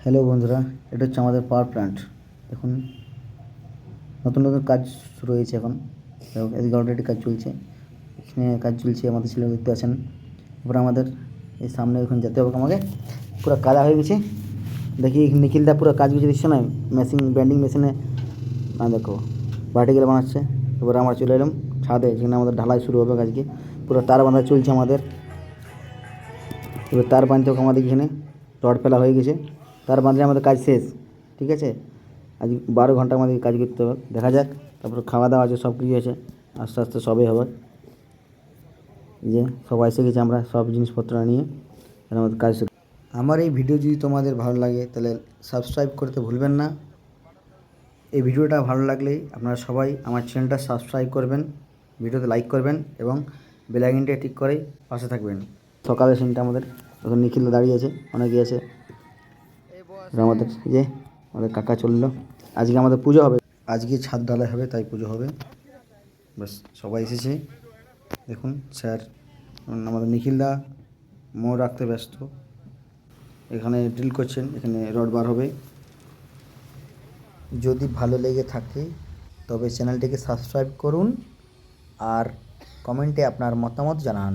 Hello বন্ধুরা, এটা হচ্ছে আমাদের পাওয়ার প্ল্যান্ট। এখন নতুন নতুন কাজ শুরু হয়েছে। এখন এদিকে অলরেডি কাজ চলছে, এখানে কাজ চলছে। আমাদের ছেলে দেখতে পাচ্ছেন। এবার আমাদের এই সামনে এখন যেতে হবে। আমাকে পুরো কাদা হয়ে গেছে। দেখি নিখিলদা পুরো কাজ গুছিয়ে দিচ্ছে না, মেশিন ব্যান্ডিং মেশিনে না, দেখো ভার্টিক্যাল বানাচ্ছে। এবার আমরা চলে এলাম ছাদে, যেখানে আমাদের ঢালাই শুরু হবে। আজকে পুরো তার বাঁধা চলছে আমাদের। এবার তার বাঁধতে হবে আমাদের। এখানে রড ফেলা হয়ে গেছে, তার বাঁধলে আমাদের কাজ শেষ। ঠিক আছে, আজ 12 ঘন্টা আমাদের কাজ করতে হবে। দেখা যাক, তারপর খাওয়া দাওয়া আছে, সব কিছু আছে, আস্তে আস্তে সবই হবে। যে সবাই এসে গেছে, আমরা সব জিনিসপত্র নিয়ে আমাদের কাজ শুরু। আমার এই ভিডিও যদি তোমাদের ভালো লাগে তাহলে সাবস্ক্রাইব করতে ভুলবেন না। এই ভিডিওটা ভালো লাগলে আপনারা সবাই আমার চ্যানেলটা সাবস্ক্রাইব করবেন, ভিডিওতে লাইক করবেন এবং বেল আইকনটা টিক করে পাশে থাকবেন। সকালের সিনটা আমাদের এখন নিখিল দাঁড়িয়ে আছে, অনেকেই আছে। আমাদের যে আমাদের কাকা চললো। আজকে আমাদের পুজো হবে, আজকে ছাদ ঢালাই হবে, তাই পুজো হবে। ব্যাস সবাই এসেছে। দেখুন স্যার, আমাদের নিখিলদা মোড় রাখতে ব্যস্ত। এখানে ড্রিল করছেন, এখানে রড বার হবে। যদি ভালো লেগে থাকে তবে চ্যানেলটিকে সাবস্ক্রাইব করুন আর কমেন্টে আপনার মতামত জানান।